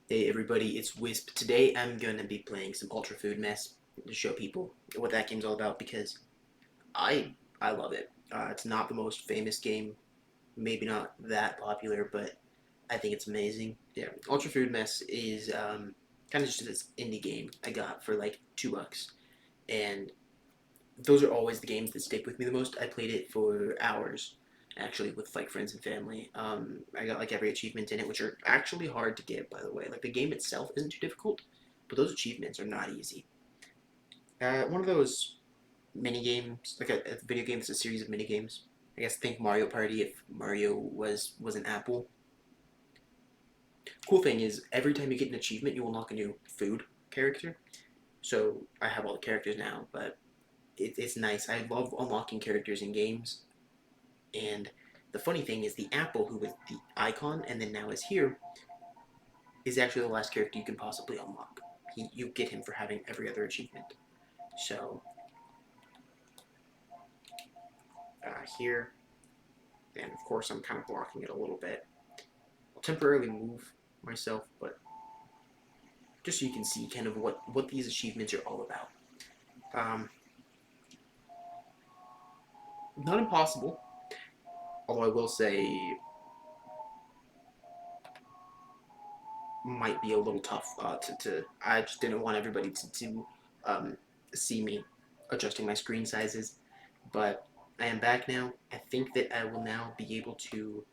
Hey everybody, it's Wisp. Today I'm going to be playing some Ultra Foodmess to show people what that game's all about because I love it. It's not the most famous game, maybe not that popular, but I think it's amazing. Yeah, Ultra Foodmess is kind of just this indie game I got for like $2, and those are always the games that stick with me the most. I played it for hours, actually, with like friends and family. I got like every achievement in it, which are actually hard to get, by the way. Like the game itself isn't too difficult, but those achievements are not easy. One of those mini games, like a video game that's a series of mini games. I guess think Mario Party if Mario was an apple. Cool thing is, every time you get an achievement, you unlock a new food character. So I have all the characters now, but it's nice. I love unlocking characters in games. And the funny thing is, the apple, who was the icon and then now is here, is actually the last character you can possibly unlock. You get him for having every other achievement. So, here, and of course I'm kind of blocking it a little bit. I'll temporarily move myself, but just so you can see kind of what these achievements are all about. Um, not impossible, although I will say might be a little tough to I just didn't want everybody to um, see me adjusting my screen sizes, but I am back now. I think that I will now be able to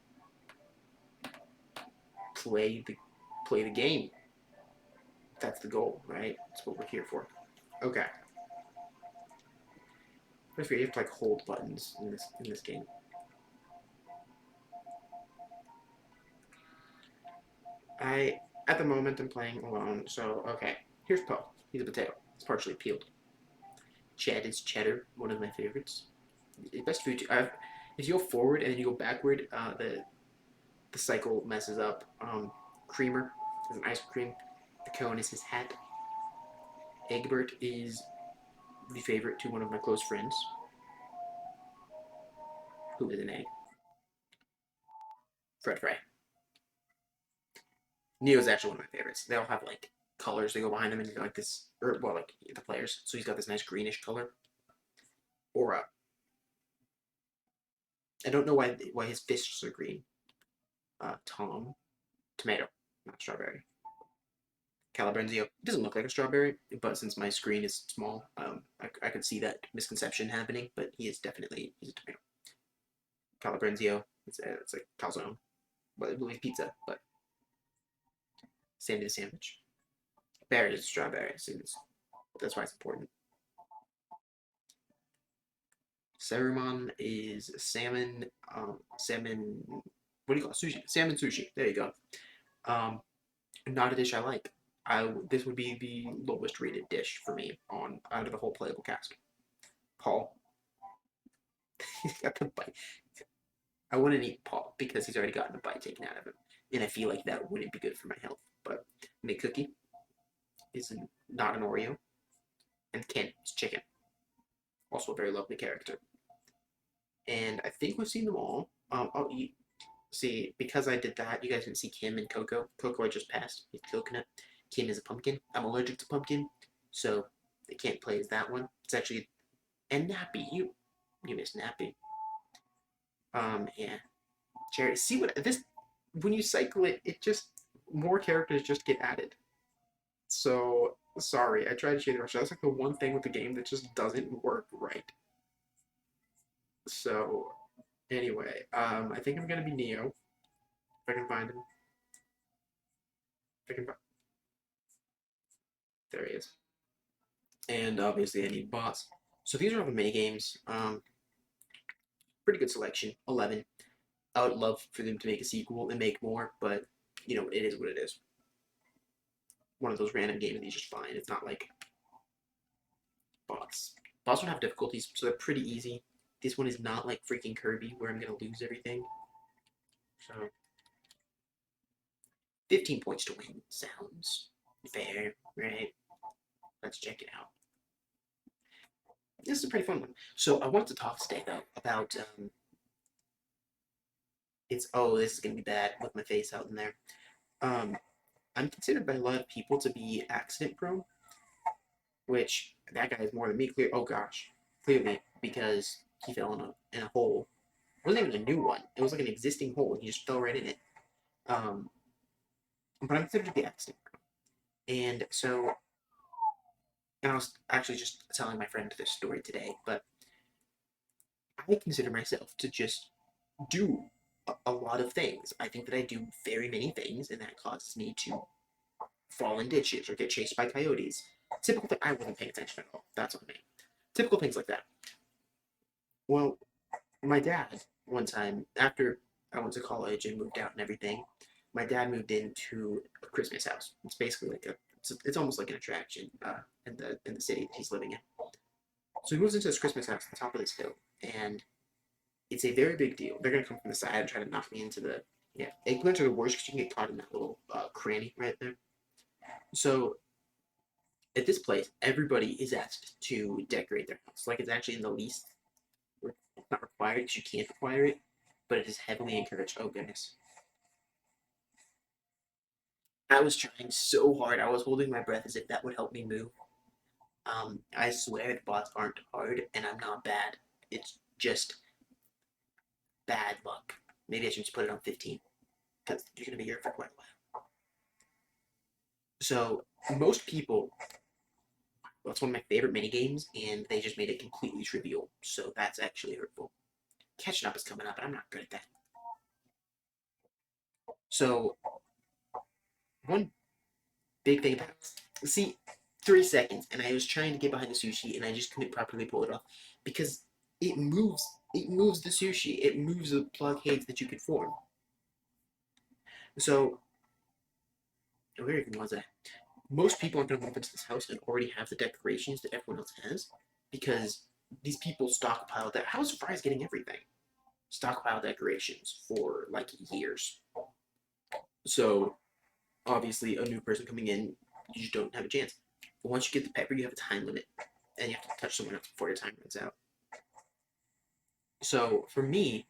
play the play the game. That's the goal, right? That's what we're here for. Okay. I forget you have to like hold buttons in this game. I at the moment I'm playing alone, so okay. Here's Poe. He's a potato. It's partially peeled. Chad is cheddar, one of my favorites. Best food. If you go forward and then you go backward, the cycle messes up. Creamer is an ice cream. The cone is his hat. Egbert is the favorite to one of my close friends, who is an egg. Fred Frey. Neo is actually one of my favorites. They all have like colors that go behind them, and like this, or well, like the players. So he's got this nice greenish color. Aura. I don't know why his fists are green. Tom. Tomato. Not strawberry. Calabrenzio. It doesn't look like a strawberry, but since my screen is small, I could see that misconception happening, but he's a tomato. Calabrenzio, it's a calzone, but I believe pizza, but same to the sandwich. Berry is strawberry, so that's why it's important. Saruman is salmon, salmon, what do you call it? Sushi, salmon sushi, there you go. Um, Not a dish I like. This would be the lowest rated dish for me on out of the whole playable cast. Paul, he's got the bite. I wouldn't eat Paul because he's already gotten a bite taken out of him, and I feel like that wouldn't be good for my health. But McCookie is not an Oreo, and Ken is chicken, also a very lovely character. And I think we've seen them all. Oh, see, because I did that, you guys didn't see Kim and Coco. Coco I just passed. He's coconut. Kim is a pumpkin. I'm allergic to pumpkin, so they can't play as that one. It's actually and Nappy. You missed Nappy. Yeah. Cherry. See what this when you cycle it, it just more characters just get added. So sorry, I tried to shade the rush. That's like the one thing with the game that just doesn't work right. So anyway, I think I'm gonna be Neo if I can find him. If I can find, there he is. And obviously I need bots. So these are all the mini games. Pretty good selection. 11. I would love for them to make a sequel and make more, but you know it is what it is. One of those random games that you just find. It's not like bots. Bots don't have difficulties, so they're pretty easy. This one is not like freaking Kirby, where I'm gonna lose everything. So 15 points to win sounds fair, right? Let's check it out. This is a pretty fun one. So I wanted to talk today though about it's oh this is gonna be bad with my face out in there. Um, I'm considered by a lot of people to be accident prone, which that guy is more than me. Clear. Oh gosh, clearly because he fell in a hole. It wasn't even a new one. It was like an existing hole. He just fell right in it. Um, but I'm considered to be accident prone, and so and I was actually just telling my friend this story today, but I consider myself to just do a lot of things. I think that I do very many things, and that causes me to fall in ditches or get chased by coyotes. Typical thing. I wasn't paying attention at all. That's on me. Typical things like that. Well, my dad, one time, after I went to college and moved out and everything, my dad moved into a Christmas house. It's basically like it's almost like an attraction in the city that he's living in. So he moves into this Christmas house at the top of this hill, and it's a very big deal. They're gonna come from the side and try to knock me into the yeah. Eggplants are the worst because you can get caught in that little cranny right there. So at this place, everybody is asked to decorate their house. Like it's actually in the lease. It's not required because you can't require it, but it is heavily encouraged. Oh goodness. I was trying so hard. I was holding my breath as if that would help me move. I swear the bots aren't hard, and I'm not bad. It's just bad luck. Maybe I should just put it on 15 because you're gonna be here for quite a while. So most people, that's one of my favorite mini games, and they just made it completely trivial. So that's actually hurtful. Catching up is coming up, and I'm not good at that. So one big thing about see 3 seconds, and I was trying to get behind the sushi, and I just couldn't properly pull it off because it moves. It moves the sushi. It moves the blockades that you could form. So where even was I? Most people aren't going to move into this house and already have the decorations that everyone else has because these people stockpile that. How's Fry's getting everything? Stockpile decorations for like years. So obviously, a new person coming in, you just don't have a chance. But once you get the pepper, you have a time limit, and you have to touch someone else before your time runs out. So for me,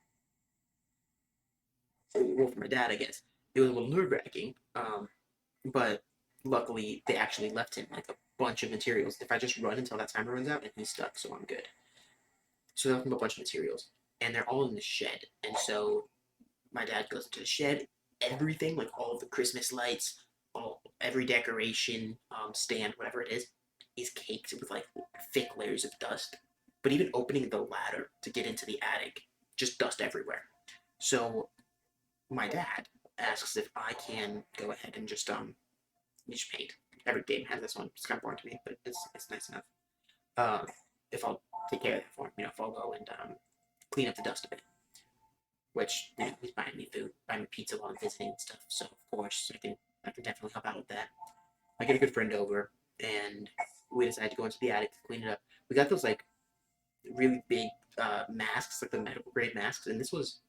well, for my dad, I guess it was a little nerve wracking. But luckily, they actually left him like a bunch of materials. If I just run until that timer runs out, and he's stuck, so I'm good. So they left him a bunch of materials, and they're all in the shed. And so my dad goes into the shed. Everything, like all of the Christmas lights, every decoration, stand, whatever it is caked with like thick layers of dust. But even opening the ladder to get into the attic, just dust everywhere. So my dad asks if I can go ahead and just paint. Every game has this one. It's kind of boring to me, but it's nice enough. Um, if I'll take care of that for him, if I'll go and clean up the dust a bit. Which he's buying me food, buying me pizza while I'm visiting and stuff. So of course I can definitely help out with that. I get a good friend over, and we decided to go into the attic to clean it up. We got those like really big masks, like the medical grade masks, and this was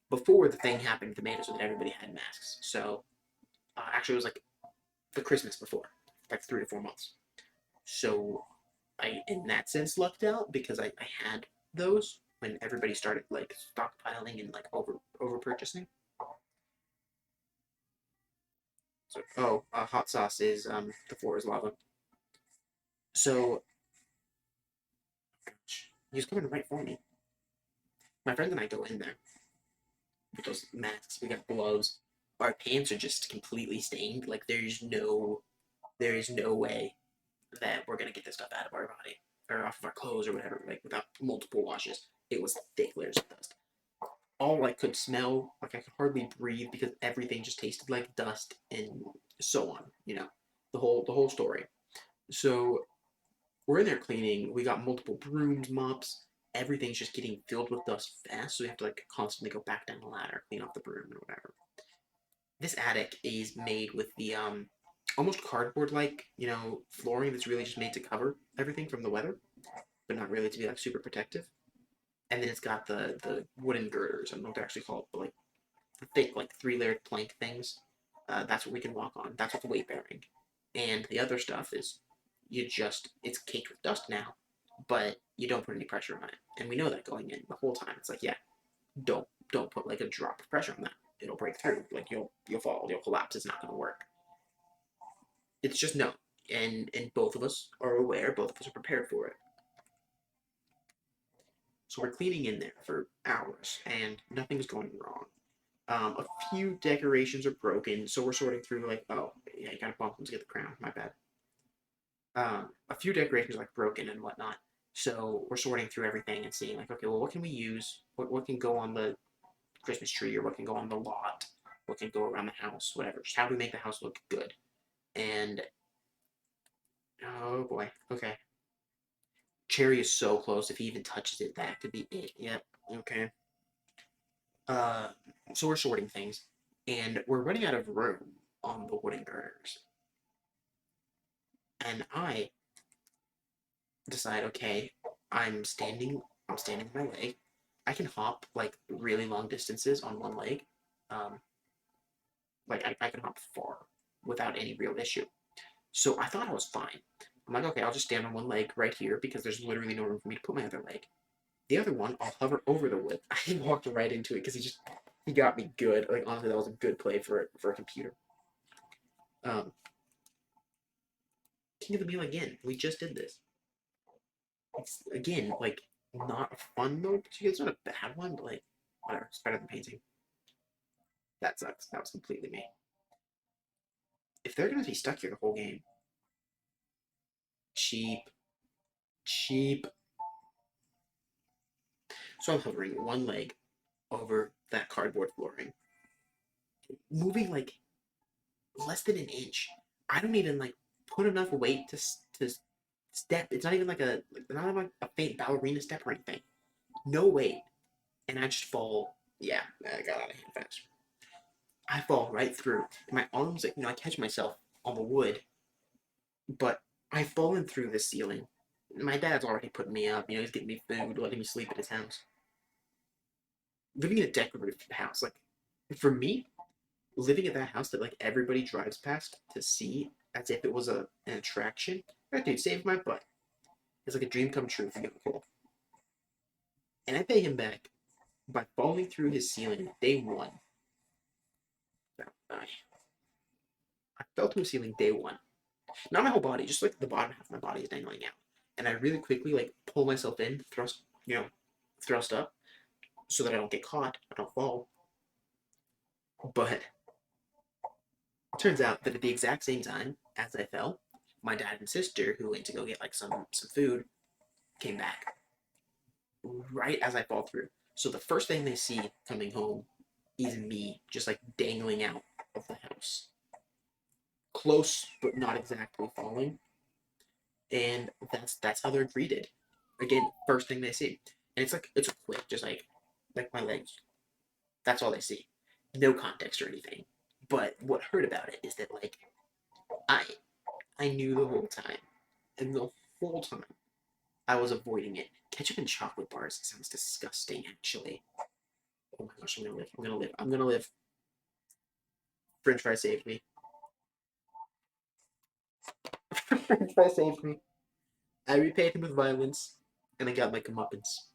before the thing happened. The made so that everybody had masks. So actually, it was like the Christmas before, like 3 to 4 months. So I, in that sense, lucked out because I had those when everybody started like stockpiling and like over purchasing. So hot sauce is the floor is lava. So gosh, he was coming right for me. My friend and I go in there with those masks. We got gloves. Our pants are just completely stained. Like there is no way that we're gonna get this stuff out of our body or off of our clothes or whatever, like without multiple washes. It was thick layers of dust. All I could smell, like I could hardly breathe because everything just tasted like dust and so on. The whole story. So we're in there cleaning. We got multiple brooms, mops. Everything's just getting filled with dust fast, so we have to like constantly go back down the ladder, clean off the broom or whatever. This attic is made with the almost cardboard like flooring that's really just made to cover everything from the weather, but not really to be like super protective. And then it's got the wooden girders. I don't know what they're actually called, but like thick like 3 layered plank things. That's what we can walk on. That's what's weight bearing. And the other stuff is it's caked with dust now, but you don't put any pressure on it. And we know that going in the whole time. It's like, yeah, don't put like a drop of pressure on that. It'll break through. Like you'll fall, you'll collapse. It's not gonna work. It's just no. And both of us are aware, both of us are prepared for it. So we're cleaning in there for hours, and nothing's going wrong. A few decorations are broken, so we're sorting through like, oh yeah, you gotta bump them to get the crown. My bad. A few decorations are like broken and whatnot. So we're sorting through everything and seeing like, okay, well, what can we use? What can go on the Christmas tree, or what can go on the lot? What can go around the house? Whatever. Just how do we make the house look good? And oh boy, okay. Cherry is so close. If he even touches it, that could be it. Yep. Okay. Uh, so we're sorting things, and we're running out of room on the wooden girders. And I decide, okay, I'm standing on my leg. I can hop like really long distances on one leg. Um, like I can hop far without any real issue. So I thought I was fine. I'm like, okay, I'll just stand on one leg right here because there's literally no room for me to put my other leg. The other one, I'll hover over the wood. I walked right into it because he got me good. Like honestly, that was a good play for a computer. Um, King of the Meal again. We just did this. It's again like not a fun mode. It's not a bad one, but like whatever. It's better than painting. That sucks. That was completely me. If they're gonna be stuck here the whole game, cheap, cheap. So I'm hovering one leg over that cardboard flooring, moving like less than an inch. I don't even like put enough weight to step. It's not even like not even like a faint ballerina step or anything. No weight, and I just fall. Yeah, I got out of hand fast. I fall right through. And my arms, like, I catch myself on the wood, but I've fallen through the ceiling. My dad's already putting me up. He's getting me food, letting me sleep at his house. Living in a decorative house, like, for me, living at that house that, like, everybody drives past to see as if it was an attraction, that dude saved my butt. It's like a dream come true for young Cole. And I pay him back by falling through his ceiling day one. I, I fell through a ceiling day one. Not my whole body, just like the bottom half of my body is dangling out. And I really quickly like pull myself in, thrust up, so that I don't get caught, I don't fall. But it turns out that at the exact same time as I fell, my dad and sister, who went to go get like some food, came back right as I fall through. So the first thing they see coming home is me just like dangling out of the house. Close but not exactly falling. And that's how they're greeted. Again, first thing they see. And it's a quick, just like my legs. That's all they see. No context or anything. But what hurt about it is that like I I knew the whole time. And the whole time I was avoiding it. Ketchup and chocolate bars sounds disgusting actually. Oh my gosh, I'm gonna live. I'm gonna live. I'm gonna live. French fry saved me. French fry saved me. I repaid him with violence, and I got my comeuppance.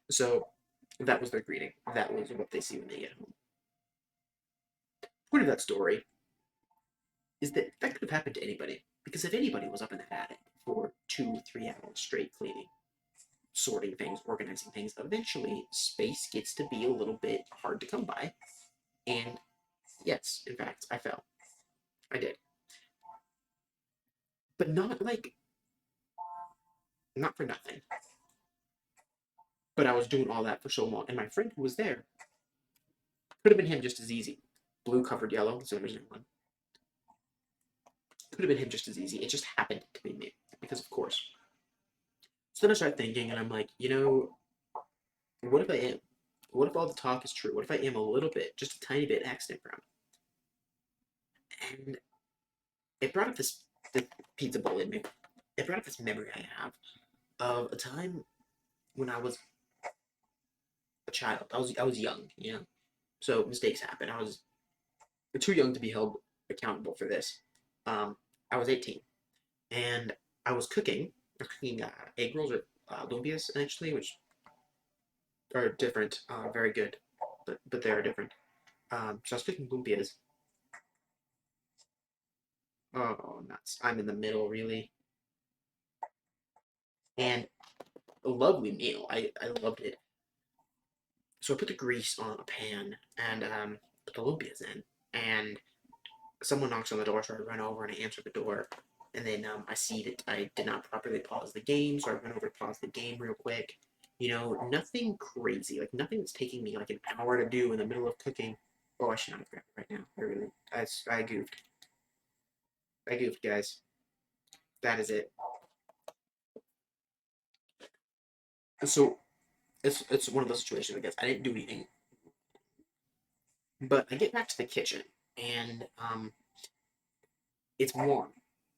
So that was their greeting. That was what they see when they get home. Point of that story is that that could have happened to anybody. Because if anybody was up in that attic for 2, 3 hours straight cleaning, sorting things, organizing things, eventually space gets to be a little bit hard to come by. And yes, in fact, I fell. I did. But not for nothing. But I was doing all that for so long. And my friend who was there could have been him just as easy. Blue covered yellow, so there's no one. Could have been him just as easy. It just happened to be me. Because of course. So then I start thinking, and I'm like, what if I am? What if all the talk is true? What if I am a little bit, just a tiny bit, accident prone? And it brought up this pizza bowl in me. It brought up this memory I have of a time when I was a child. I was young, So mistakes happen. I was too young to be held accountable for this. I was 18, and I was cooking. Egg rolls or lumpias, actually, which are different. Very good, but they are different. So I was cooking lumpias. Oh, nuts. I'm in the middle, really. And a lovely meal. I loved it. So I put the grease on a pan and put the lumpias in. And someone knocks on the door, so I run over and I answer the door. And then I see that I did not properly pause the game, so I run over to pause the game real quick. You know, nothing crazy, like nothing that's taking me like an hour to do in the middle of cooking. Oh, I should not have grabbed it right now. I goofed. I goofed, guys. That is it. So it's one of those situations. I guess I didn't do anything, but I get back to the kitchen and it's warm.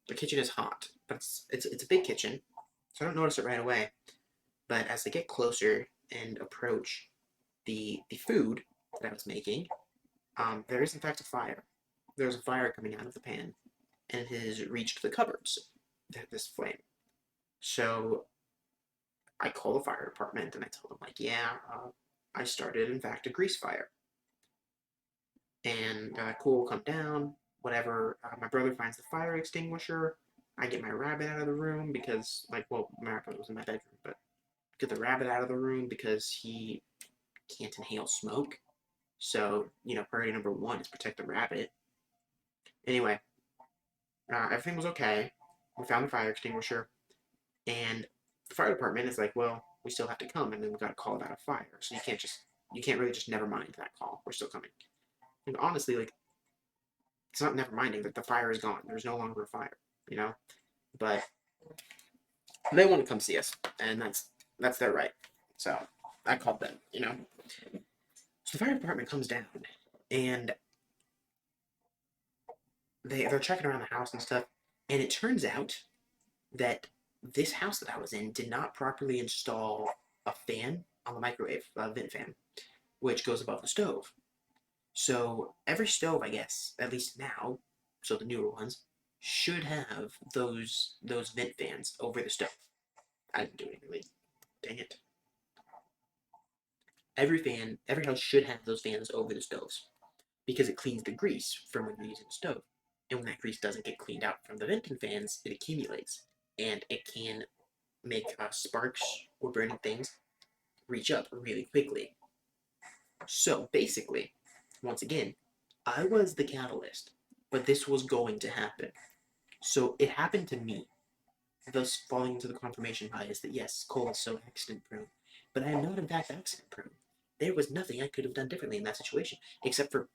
The kitchen is hot, but it's a big kitchen, so I don't notice it right away. But as I get closer and approach the food that I was making, there is in fact a fire. There's a fire coming out of the pan, and it has reached the cupboards. This flame. So I call the fire department and I tell them like, yeah, I started in fact a grease fire, and cool, come down. Whatever. My brother finds the fire extinguisher. I get my rabbit out of the room because, like, well, my rabbit was in my bedroom, but get the rabbit out of the room because he can't inhale smoke. So, priority number one is protect the rabbit. Anyway, everything was okay. We found the fire extinguisher, and the fire department is like, well, we still have to come, and then we got to call about a fire. So you can't really just never mind that call. We're still coming. And honestly, like, it's not never minding that the fire is gone. There's no longer a fire, you know. But they want to come see us, and that's their right. So I called them. So the fire department comes down, and they're checking around the house and stuff, and it turns out that this house that I was in did not properly install a fan on the microwave, a vent fan, which goes above the stove. So every stove, I guess, at least now, so the newer ones, should have those vent fans over the stove. I didn't do anything. Really. Dang it. Every house should have those fans over the stoves because it cleans the grease from when you're using the stove. And when that grease doesn't get cleaned out from the venting fans, it accumulates and it can make sparks or burning things reach up really quickly. So basically, once again, I was the catalyst, but this was going to happen. So it happened to me, thus falling into the confirmation bias that yes, Cole is so accident prone. But I am not in fact accident prone. There was nothing I could have done differently in that situation, except for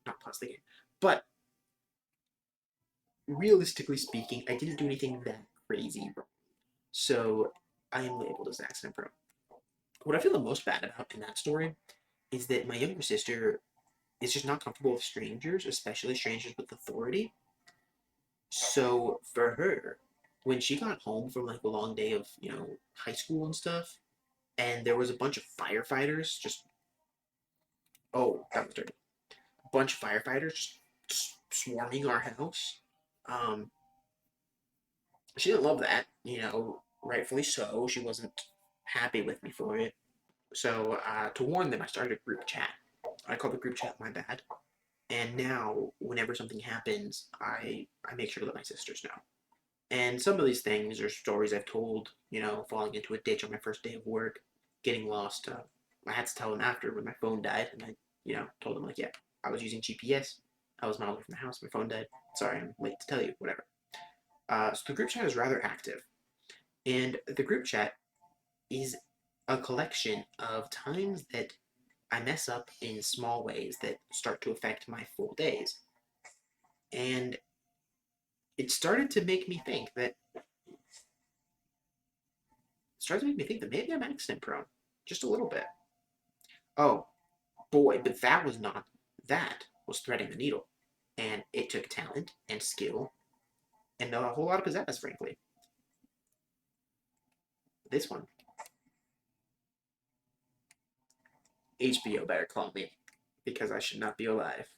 not pause the game. But realistically speaking, I didn't do anything that crazy wrong. So I am labeled as accident prone. What I feel the most bad about in that story is that my younger sister is just not comfortable with strangers, especially strangers with authority. So for her, when she got home from like a long day of, high school and stuff, and there was a bunch of firefighters just, oh, that was dirty. A bunch of firefighters just swarming our house. Um, she didn't love that, rightfully so. She wasn't happy with me for it. So to warn them, I started a group chat. I called the group chat my bad. And now, whenever something happens, I make sure to let my sisters know. And some of these things are stories I've told, falling into a ditch on my first day of work, getting lost. I had to tell them after when my phone died, and I, told them, like, yeah, I was using GPS. I was miles away from the house. My phone died. Sorry, I'm late to tell you, whatever. So the group chat is rather active. And the group chat is a collection of times that I mess up in small ways that start to affect my full days. And it started to make me think that maybe I'm accident prone, just a little bit. Oh boy, but that was threading the needle, and it took talent and skill and a whole lot of pizzazz, frankly. This one, HBO better call me because I should not be alive.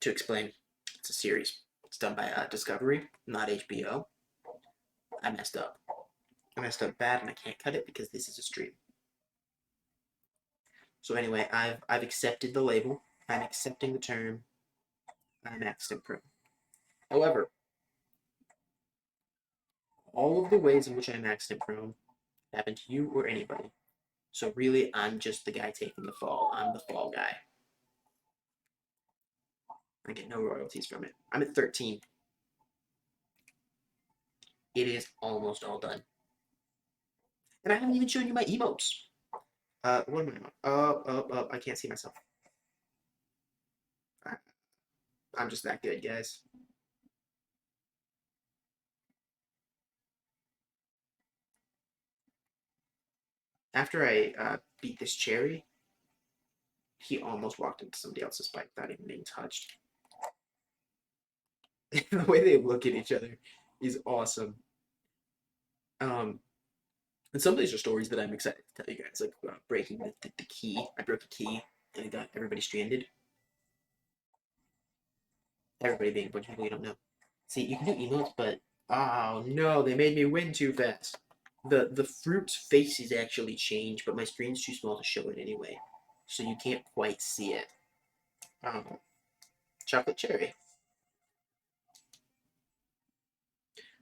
To explain, it's a series. It's done by Discovery, not HBO. I messed up. I messed up bad, and I can't cut it because this is a stream. So anyway, I've accepted the label. I'm accepting the term. I'm Maxton Pro. However, all of the ways in which I'm Maxton Pro happen to you or anybody. So really, I'm just the guy taking the fall. I'm the fall guy. I get no royalties from it. I'm at 13. It is almost all done. And I haven't even shown you my emotes. What am I on? I can't see myself. I'm just that good, guys. After I beat this cherry, he almost walked into somebody else's bike without even being touched. The way they look at each other is awesome. Um, and some of these are stories that I'm excited to tell you guys, like breaking the key. I broke a key and it got everybody stranded. Everybody being a bunch of people you don't know. See, you can do emotes, but oh no, they made me win too fast. The fruit's face is actually changed, but my screen's too small to show it anyway, so you can't quite see it. Um, chocolate cherry.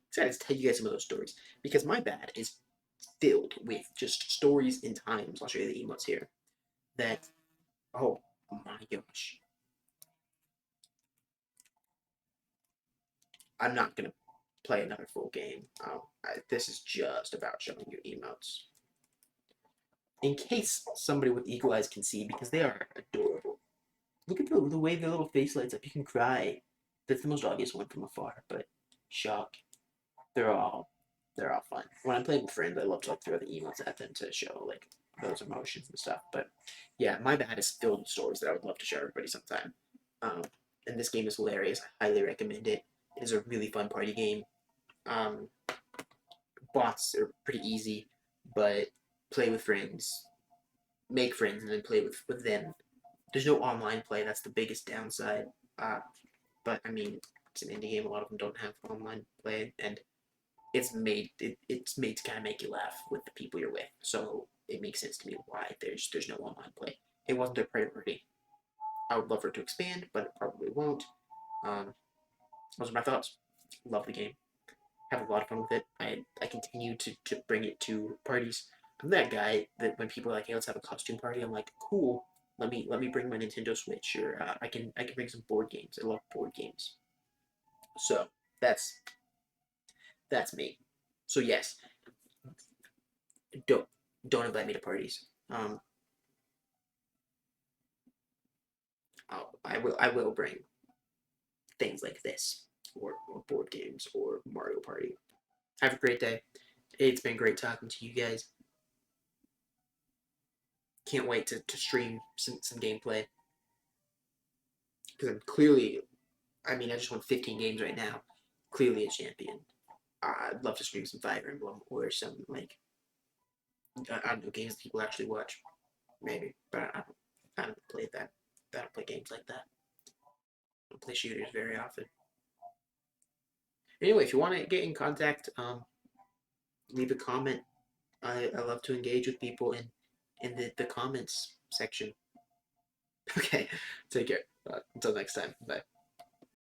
Excited to tell you guys some of those stories because my bad is filled with just stories and times. I'll show you the emotes here. That oh my gosh, I'm not gonna play another full game. This is just about showing you emotes. In case somebody with eagle eyes can see, because they are adorable. Look at the way their little face lights up. You can cry. That's the most obvious one from afar, but shock. They're all they're all fun. When I'm playing with friends, I love to like throw the emotes at them to show like those emotions and stuff. But yeah, my bad is filled with stories that I would love to show everybody sometime. Um, and this game is hilarious. I highly recommend it. It is a really fun party game. Um, bots are pretty easy, but play with friends, make friends, and then play with them. There's no online play. That's the biggest downside. Uh, but I mean, it's an indie game. A lot of them don't have online play, and it's made to kind of make you laugh with the people you're with. So it makes sense to me why there's no online play. It wasn't a priority. I would love for it to expand, but it probably won't. Um, those are my thoughts. Love the game. Have a lot of fun with it. I continue to bring it to parties. I'm that guy that when people are like, "Hey, let's have a costume party," I'm like, "Cool. Let me bring my Nintendo Switch, or I can bring some board games. I love board games." So that's that's me. So yes, don't don't invite me to parties. I will bring things like this, or board games, or Mario Party. Have a great day. It's been great talking to you guys. Can't wait to stream some gameplay because I'm clearly. I mean, I just won 15 games right now. Clearly a champion. I'd love to stream some Fire Emblem or some like I don't know games that people actually watch. Maybe, but I don't play that. I don't play games like that. I don't play shooters very often. Anyway, if you want to get in contact, leave a comment. I love to engage with people in the comments section. Okay, take care. Until next time. Bye.